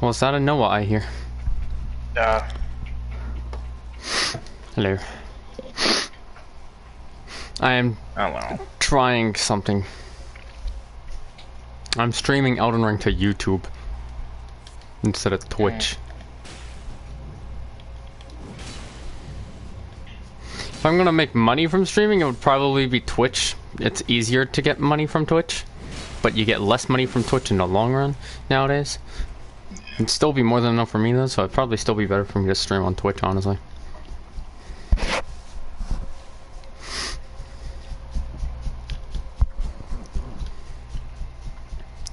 Was that a Noah I hear? Hello. I am trying something. I'm streaming Elden Ring to YouTube instead of Twitch. If I'm gonna make money from streaming, it would probably be Twitch. It's easier to get money from Twitch, but you get less money from Twitch in the long run nowadays. It'd still be more than enough for me though, so it'd probably still be better for me to stream on Twitch, honestly.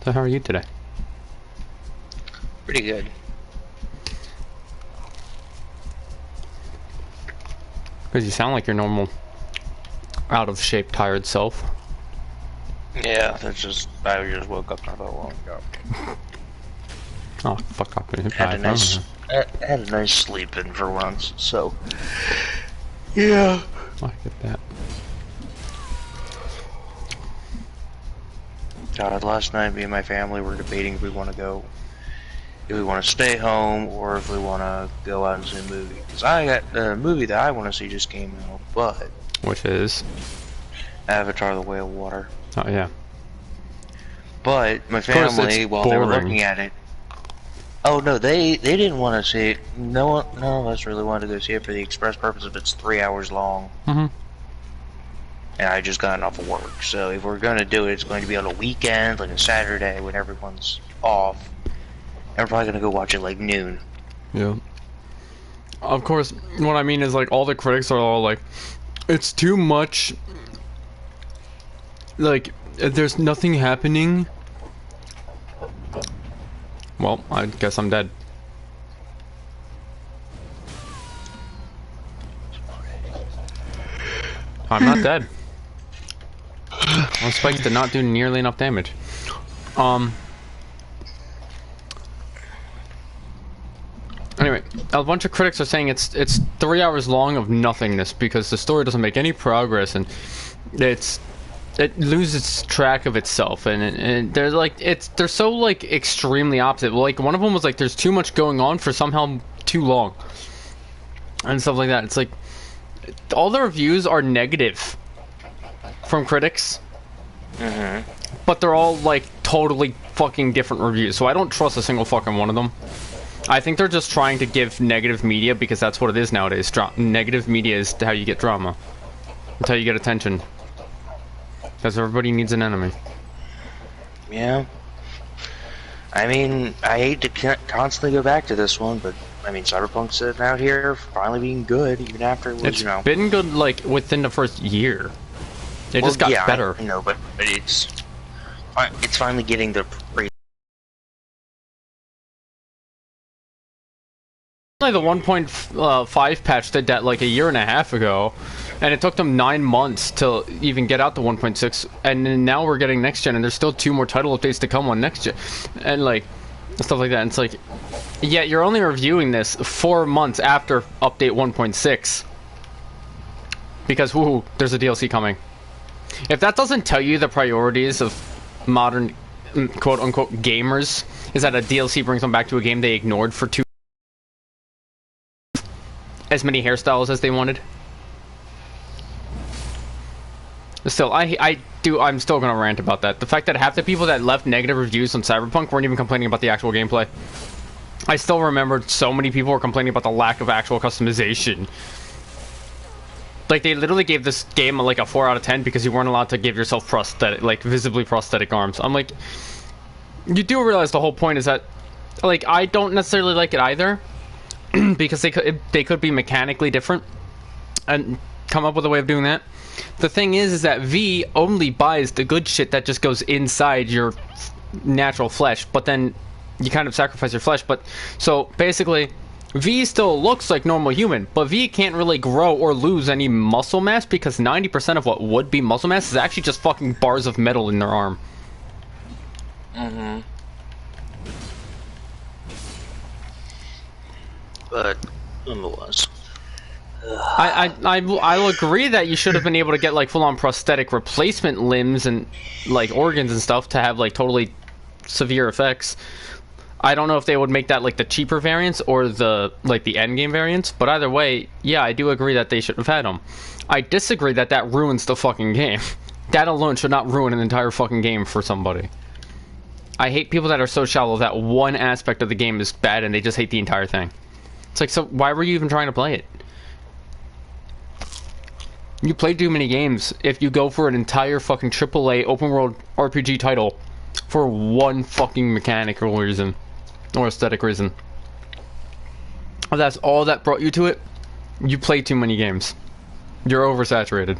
So how are you today? Pretty good. Because you sound like your normal, out of shape, tired self. Yeah, that's just, I just woke up not that long ago. Oh, fuck up. Had a nice sleep in for once, so. Yeah. I get that. God, last night me and my family were debating if we want to go, if we want to stay home or if we want to go out and see a movie. Because I got the movie that I want to see just came out, but which is Avatar: The Way of Water. Oh yeah. But my family, while they were looking at it, oh no, they didn't want to see it. None of us really wanted to go see it for the express purpose of it's 3 hours long. Mm-hmm. And I just gotten off of work, so if we're going to do it, it's going to be on a weekend, like a Saturday when everyone's off. And we're probably going to go watch it like noon. Yeah. Of course, what I mean is like all the critics are all like, it's too much. Like, there's nothing happening. Well, I guess I'm dead. I'm not dead. Those spikes did not do nearly enough damage. Anyway, a bunch of critics are saying it's 3 hours long of nothingness because the story doesn't make any progress and it loses track of itself and they're like they're so like extremely opposite. Like one of them was like there's too much going on for somehow too long and stuff like that. It's like all the reviews are negative from critics, but they're all like totally fucking different reviews, so I don't trust a single fucking one of them. I think they're just trying to give negative media because that's what it is nowadays. Negative media is how you get drama. It's how you get attention. Because everybody needs an enemy. Yeah. I mean, I hate to constantly go back to this one, but I mean, Cyberpunk's sitting out here finally being good, even after it was, you know. It's been good, like, within the first year. It just got better. I know, but it's finally getting the praise. Like the 1.5 patch did that like a year and a half ago, and it took them 9 months to even get out to 1.6, and then now we're getting next gen, and there's still 2 more title updates to come on next gen, and like stuff like that. And it's like, yeah, you're only reviewing this 4 months after update 1.6 because whoo, there's a DLC coming. If that doesn't tell you the priorities of modern quote-unquote gamers, is that a DLC brings them back to a game they ignored for 2 as many hairstyles as they wanted. Still, I'm still gonna rant about that. The fact that half the people that left negative reviews on Cyberpunk weren't even complaining about the actual gameplay. I still remember so many people were complaining about the lack of actual customization. Like, they literally gave this game like a 4 out of 10 because you weren't allowed to give yourself prosthetic, like, visibly prosthetic arms. I'm like, you do realize the whole point is that, like, I don't necessarily like it either. Because they could be mechanically different and come up with a way of doing that. The thing is that V only buys the good shit that just goes inside your natural flesh, but then you kind of sacrifice your flesh. But so basically, V still looks like normal human, but V can't really grow or lose any muscle mass because 90% of what would be muscle mass is actually just fucking bars of metal in their arm. But nonetheless, I'll agree that you should have been able to get like full-on prosthetic replacement limbs and like organs and stuff to have like totally severe effects. I don't know if they would make that like the cheaper variants or the like the end game variants, but either way, yeah, I do agree that they should have had them. I disagree that that ruins the fucking game. That alone should not ruin an entire fucking game for somebody. I hate people that are so shallow that one aspect of the game is bad and they just hate the entire thing. It's like, so why were you even trying to play it? You play too many games if you go for an entire fucking AAA open world RPG title for one fucking mechanical reason or aesthetic reason. If that's all that brought you to it, you play too many games. You're oversaturated.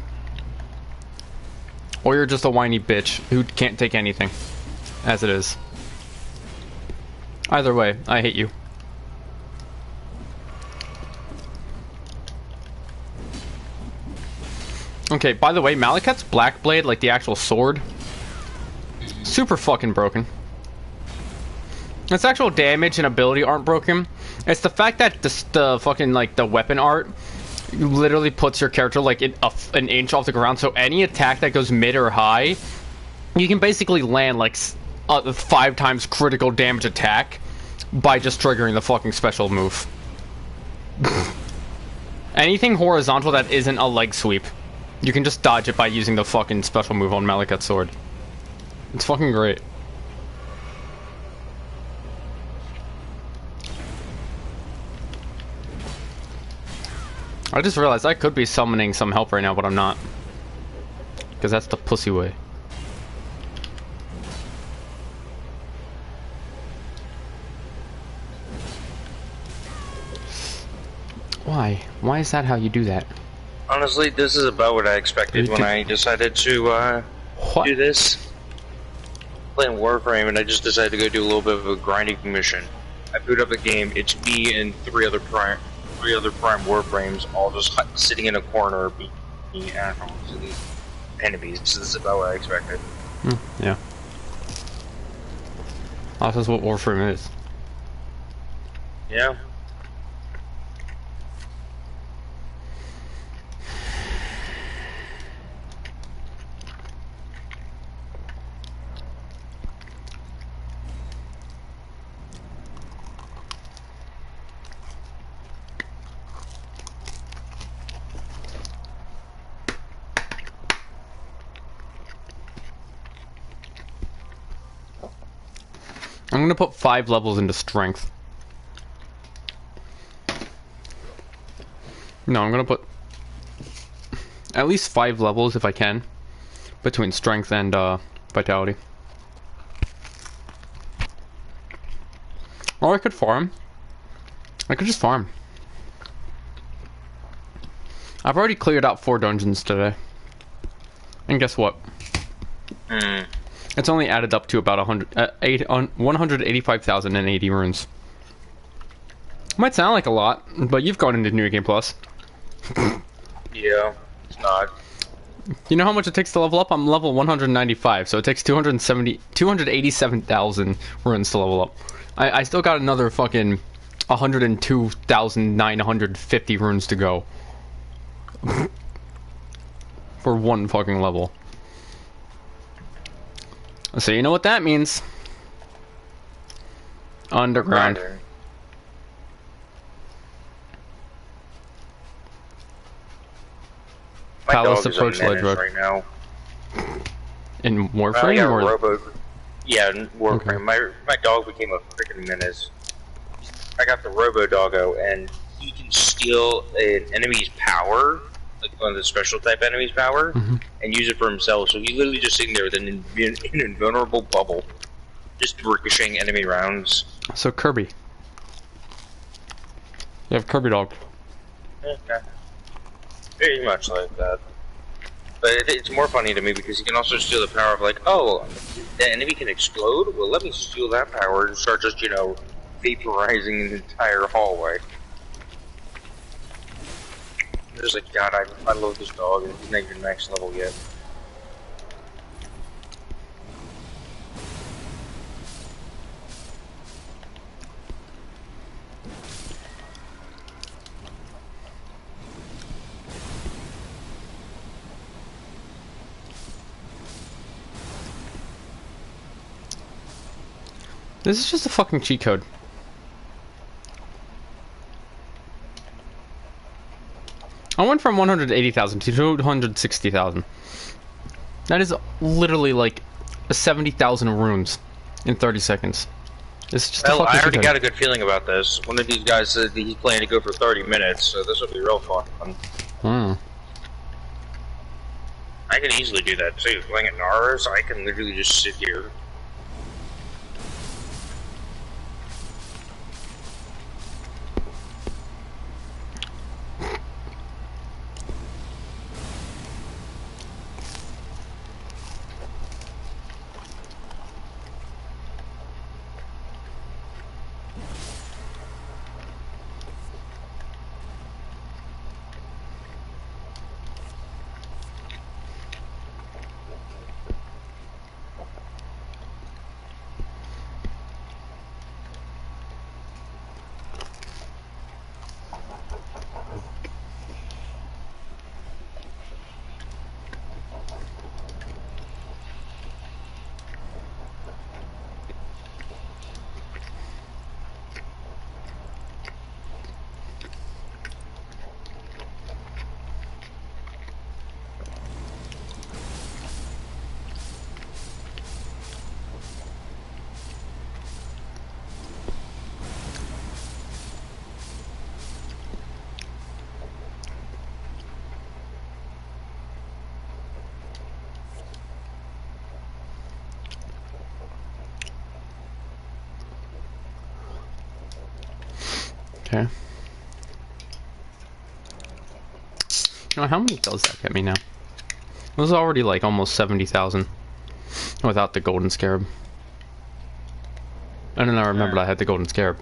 Or you're just a whiny bitch who can't take anything as it is. Either way, I hate you. Okay, by the way, Malekith's Black Blade, like the actual sword, super fucking broken. Its actual damage and ability aren't broken. It's the fact that the fucking, like, the weapon art literally puts your character, like, an inch off the ground, so any attack that goes mid or high, you can basically land, like, 5 times critical damage attack by just triggering the fucking special move. Anything horizontal that isn't a leg sweep, you can just dodge it by using the fucking special move on Malekith's sword. It's fucking great. I just realized I could be summoning some help right now, but I'm not. Because that's the pussy way. Why? Why is that how you do that? Honestly, this is about what I expected when I decided to do this. Playing Warframe, and I just decided to go do a little bit of a grinding mission. I boot up the game, it's me and three other prime Warframes, all just sitting in a corner being assholes to these enemies. So this is about what I expected. Yeah. That's just what Warframe is. Yeah. I'm gonna put 5 levels into strength. No, I'm gonna put at least 5 levels if I can between strength and vitality. Or I could farm. I could just farm. I've already cleared out 4 dungeons today. And guess what? It's only added up to about 185,080 runes. Might sound like a lot, but you've gone into New Game Plus. Yeah, it's not. You know how much it takes to level up? I'm level 195, so it takes 287,000 runes to level up. I still got another fucking 102,950 runes to go. For one fucking level. So you know what that means. Underground. Palace approach ledge road. Right now. In Warframe or? Yeah, in Warframe. Okay. My dog became a freaking menace. I got the Robo Doggo, and he can steal an enemy's power, like one of the special type enemy's power, and use it for himself. So he's literally just sitting there with an invulnerable bubble, just ricocheting enemy rounds. So Kirby. You have Kirby Dog. Okay. Very much like that. But it's more funny to me because you can also steal the power of like, oh, the enemy can explode? Well, let me steal that power and start just, you know, vaporizing an entire hallway. Just like, God, I love this dog, and he's not even max level yet. This is just a fucking cheat code. I went from 180,000 to 260,000. That is literally like 70,000 runes in 30 seconds. It's just well, I already got a good feeling about this. One of these guys said he's planning to go for 30 minutes, so this will be real fun. I can easily do that too. Playing at Nars, I can literally just sit here. Okay. Oh, how many does that get me now? It was already like almost 70,000 without the golden scarab. And then I remembered I had the golden scarab.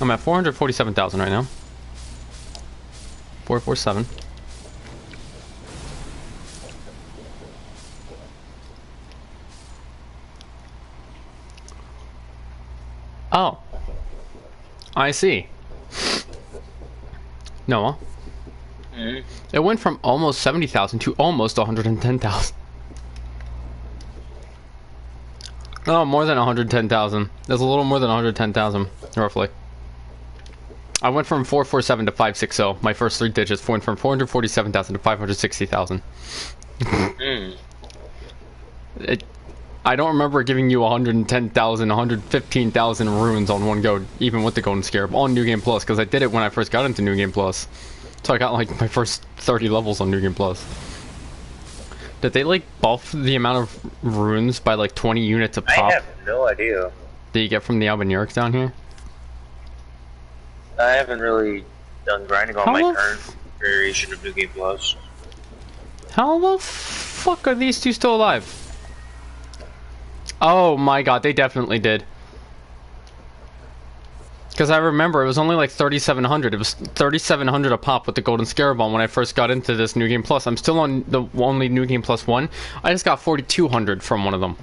I'm at 447,000 right now. 447. Oh. I see. Noah. It went from almost 70,000 to almost 110,000. Oh, more than 110,000. There's a little more than 110,000, roughly. I went from 447 to 560. My first three digits went from 447,000 to 560,000. I don't remember giving you 110,000, 115,000 runes on one go, even with the Golden Scarab, on New Game Plus, because I did it when I first got into New Game Plus. So I got like my first 30 levels on New Game Plus. Did they like buff the amount of runes by like 20 units a pop? I have no idea. That you get from the Albaniurics down here? I haven't really done grinding on my current variation of New Game Plus. How the fuck are these two still alive? Oh my god, they definitely did. Because I remember it was only like 3,700. It was 3,700 a pop with the Golden Scarab on when I first got into this New Game Plus. I'm still on the only New Game Plus one. I just got 4,200 from one of them.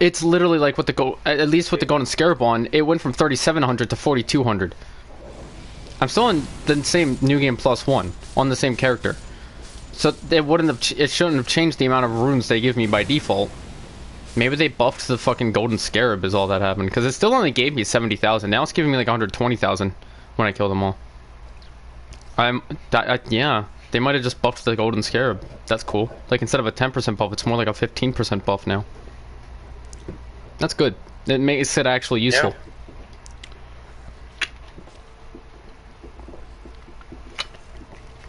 It's literally like with the at least with the Golden Scarab on, it went from 3,700 to 4,200. I'm still in the same New Game Plus one on the same character. So it wouldn't have. It shouldn't have changed the amount of runes they give me by default. Maybe they buffed the fucking Golden Scarab is all that happened. Because it still only gave me 70,000. Now it's giving me like 120,000 when I kill them all. Yeah. They might have just buffed the Golden Scarab. That's cool. Like instead of a 10% buff, it's more like a 15% buff now. That's good. It makes it actually useful. Yeah.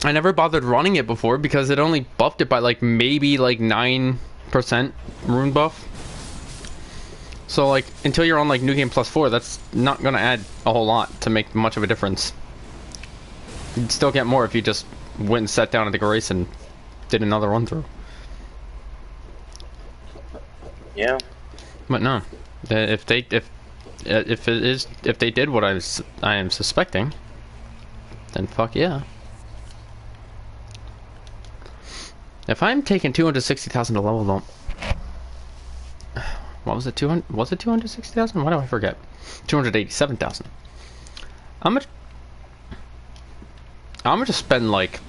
I never bothered running it before because it only buffed it by like maybe like 9% rune buff. So like until you're on like New Game Plus 4, that's not gonna add a whole lot to make much of a difference. You'd still get more if you just went and sat down at the grace and did another run through. Yeah. But no, if they did what I am suspecting, then fuck yeah. If I'm taking 260,000 to level them, what was it? 200? Was it 260,000? Why do I forget? 287,000. I'm gonna just spend like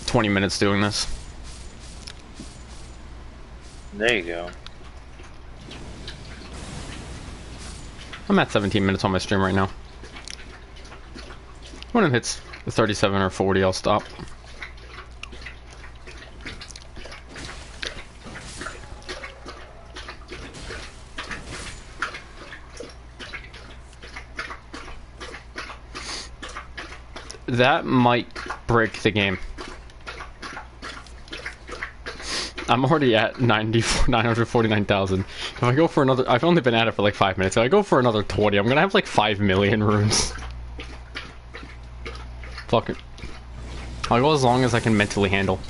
20 minutes doing this. There you go. I'm at 17 minutes on my stream right now. When it hits 37 or 40, I'll stop. That might break the game. I'm already at 949,000. If I go for another, I've only been at it for like 5 minutes. If I go for another 20, I'm gonna have like 5 million runes. Fuck it. I'll go as long as I can mentally handle.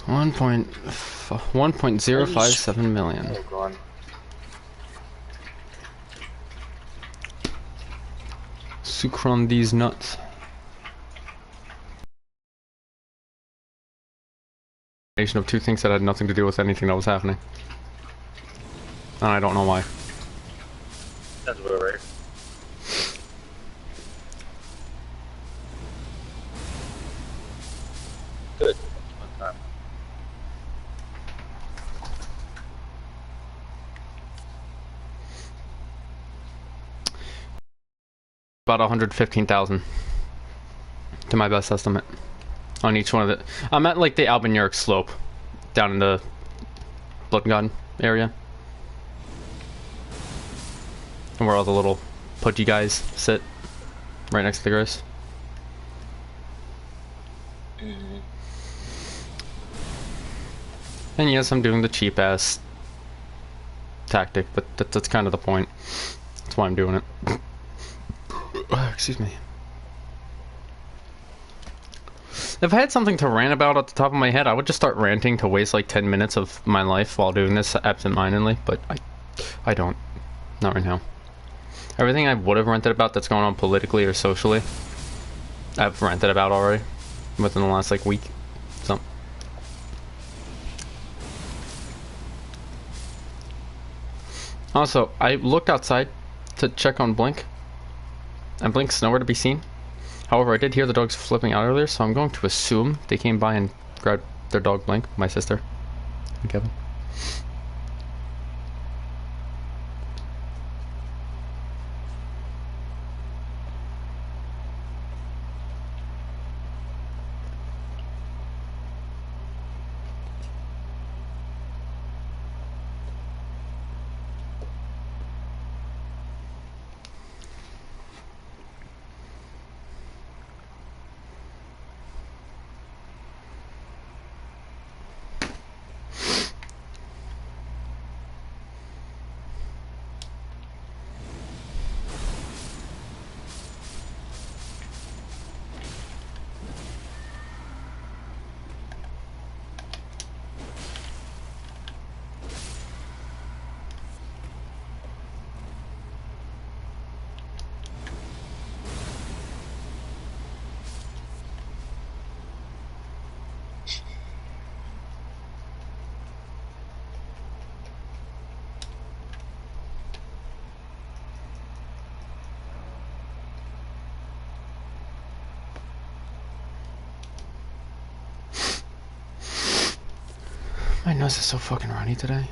$1.057 million. Oh, God. Sucron these nuts. Of two things that had nothing to do with anything that was happening. And I don't know why. That's about right. Good. One time. About 115,000 to my best estimate on each one of the. I'm at like the Albaniuric slope down in the Blood Garden area, and where all the little pudgy guys sit, right next to the grace. And yes, I'm doing the cheap ass tactic, but that's kind of the point. That's why I'm doing it. Excuse me. If I had something to rant about at the top of my head, I would just start ranting to waste like 10 minutes of my life while doing this absent-mindedly, but I don't. Not right now. Everything I would have ranted about that's going on politically or socially, I've ranted about already within the last like week. So. Also, I looked outside to check on Blink, and Blink's nowhere to be seen. However, I did hear the dogs flipping out earlier, so I'm going to assume they came by and grabbed their dog Blink, my sister, and Kevin. My nose is so fucking runny today.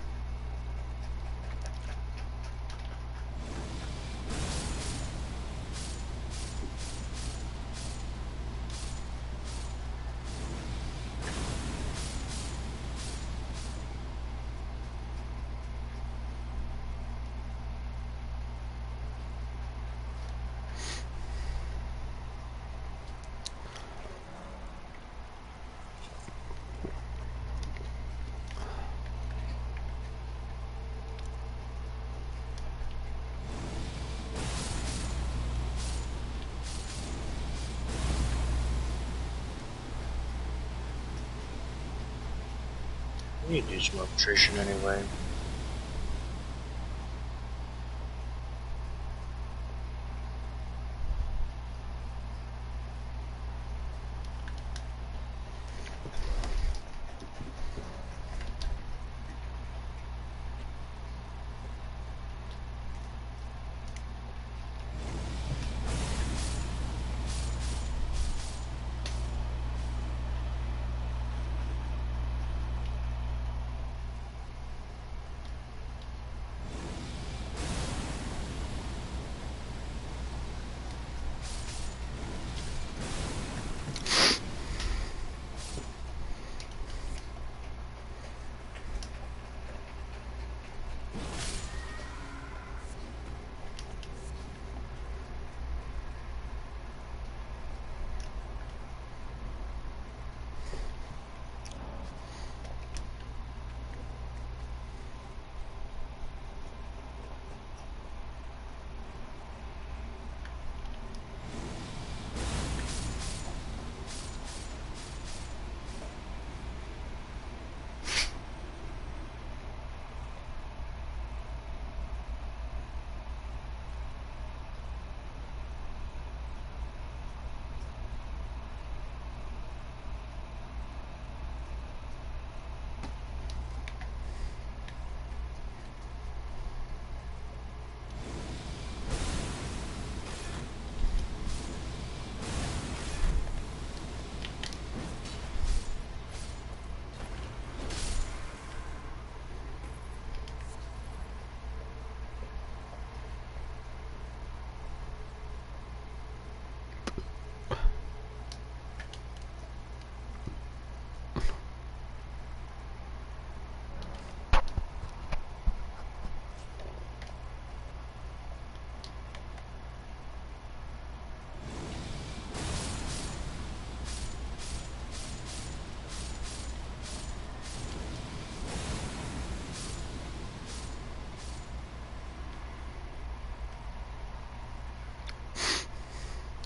We need to do some nutrition anyway.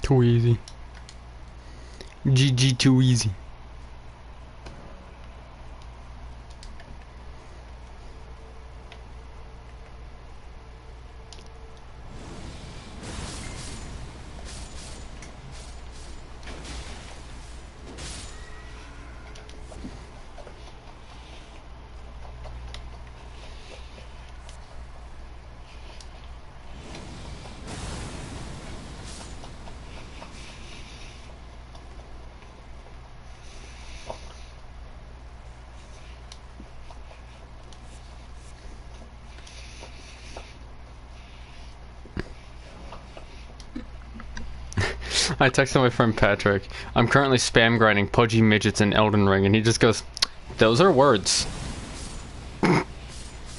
Too easy. GG too easy. I texted my friend Patrick. I'm currently spam grinding pudgy midgets in Elden Ring, and he just goes, "Those are words."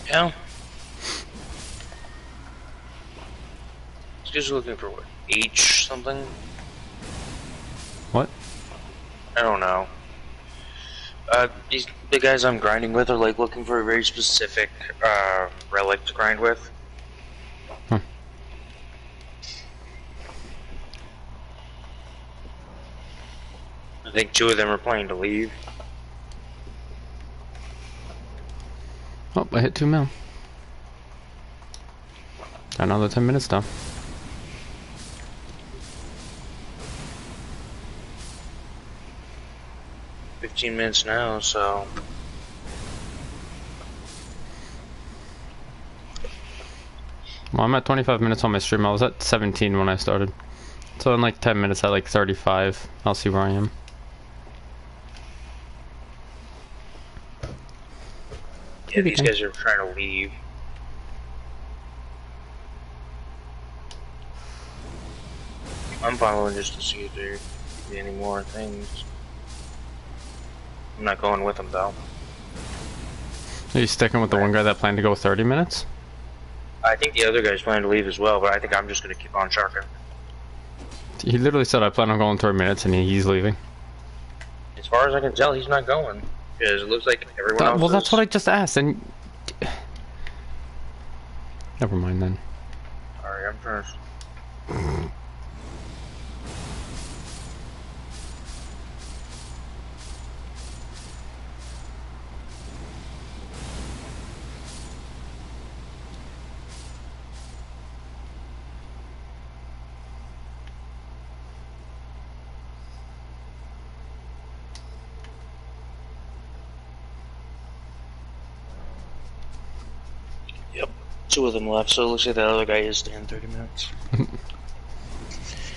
Yeah. This guy's looking for what? H something? What? I don't know. The guys I'm grinding with are like looking for a very specific relic to grind with. Huh. I think 2 of them are planning to leave. Oh, I hit 2 mil. Got another 10 minutes though. Minutes now, so Well, I'm at 25 minutes on my stream. I was at 17 when I started. So in like 10 minutes at like 35, I'll see where I am. yeah, these guys are trying to leave. I'm following just to see if there be any more things. I'm not going with them though. Are you sticking with the one guy that planned to go 30 minutes? I think the other guy's planning to leave as well, but I think I'm just gonna keep on trucking. He literally said I plan on going 30 minutes and he's leaving. As far as I can tell, he's not going. Because it looks like everyone else Well, is. that's what I just asked, and... Never mind then. Alright, I'm first. Yep, 2 of them left, so it looks like that other guy is staying 30 minutes.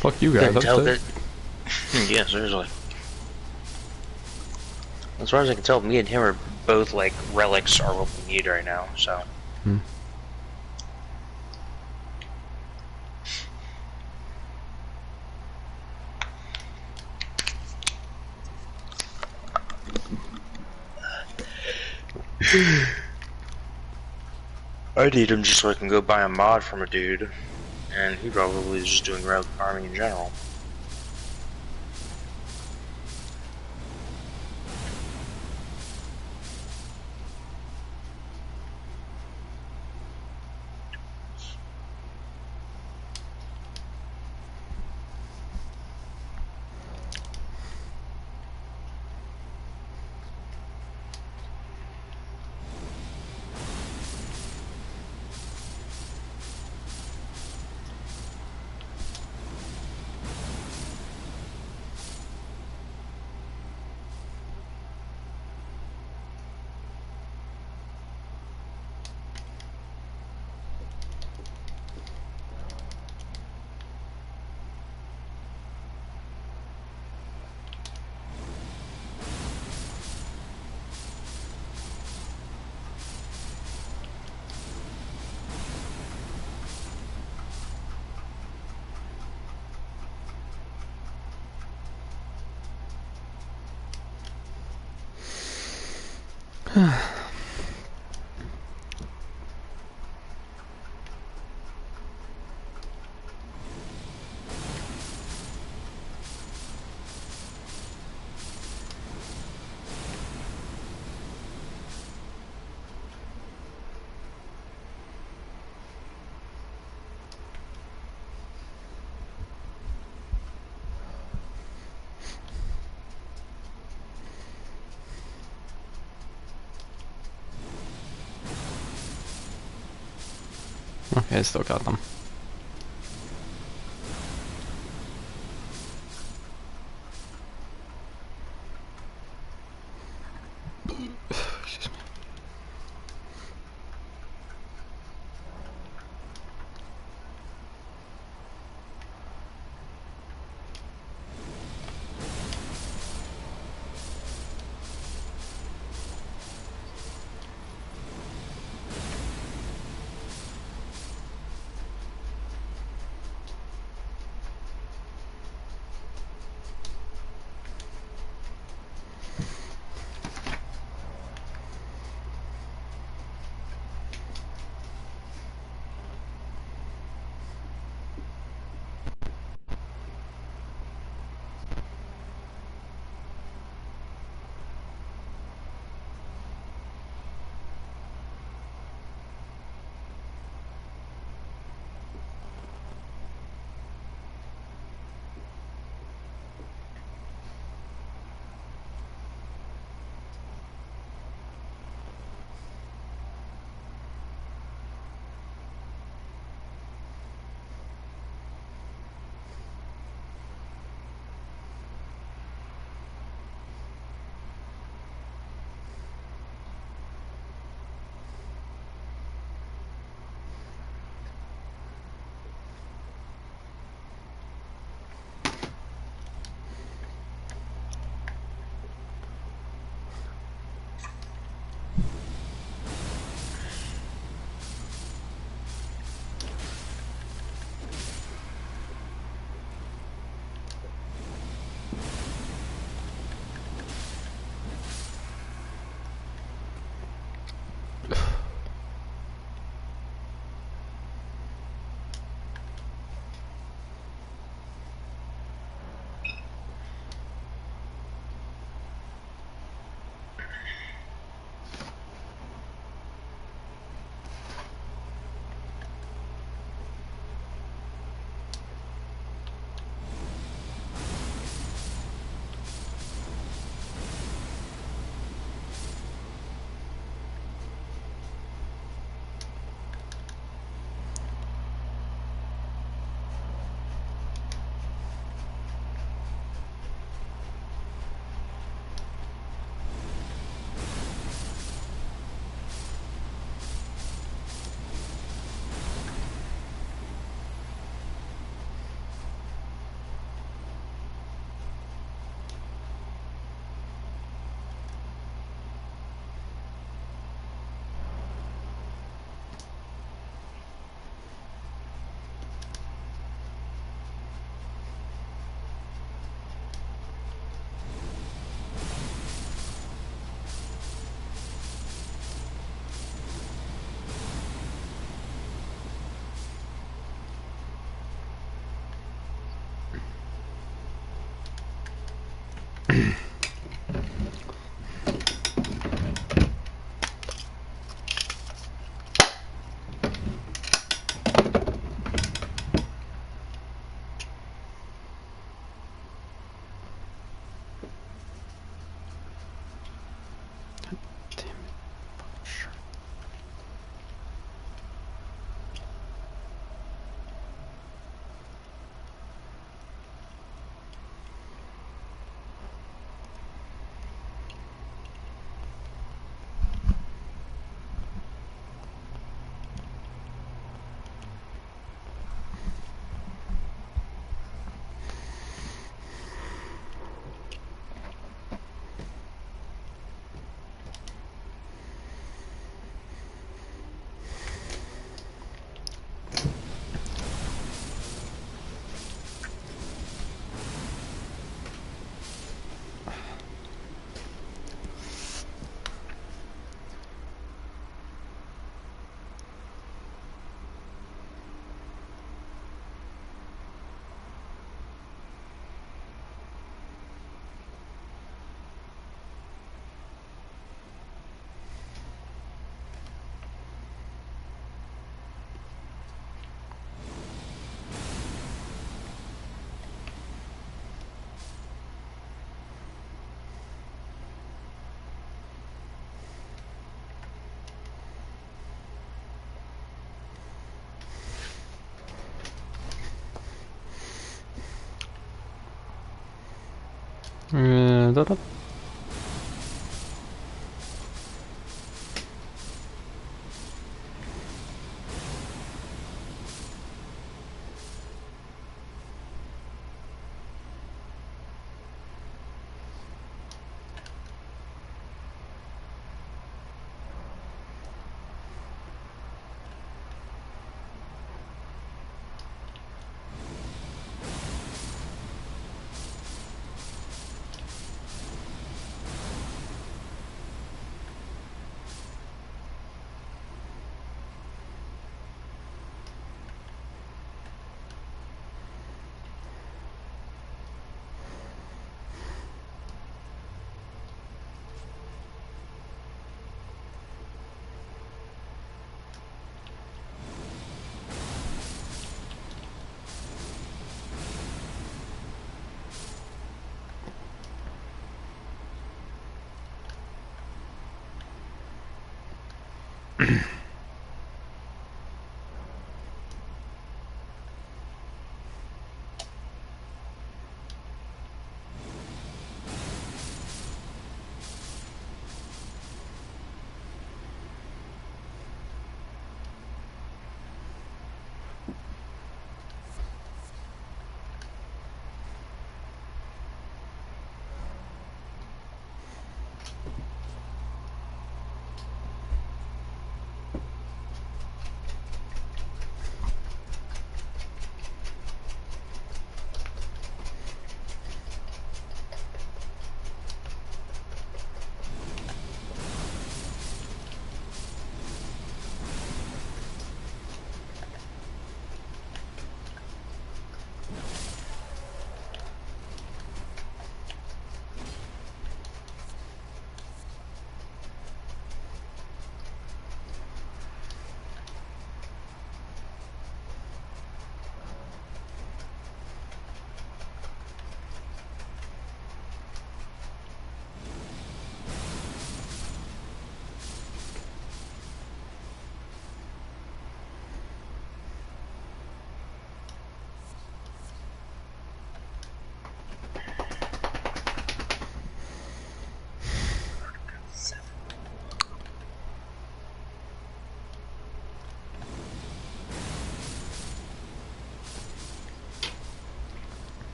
Fuck you guys, Tell that. Yeah, seriously. As far as I can tell, me and him are both like relics are what we need right now, so. I need him just so I can go buy a mod from a dude, and he probably is just doing relic farming in general. Okay, I still got them. Excuse me. Da, da.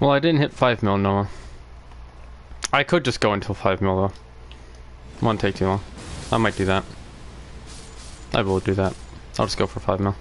Well, I didn't hit 5 mil, Noah. I could just go until 5 mil, though. It won't take too long. I might do that. I will do that. I'll just go for 5 mil.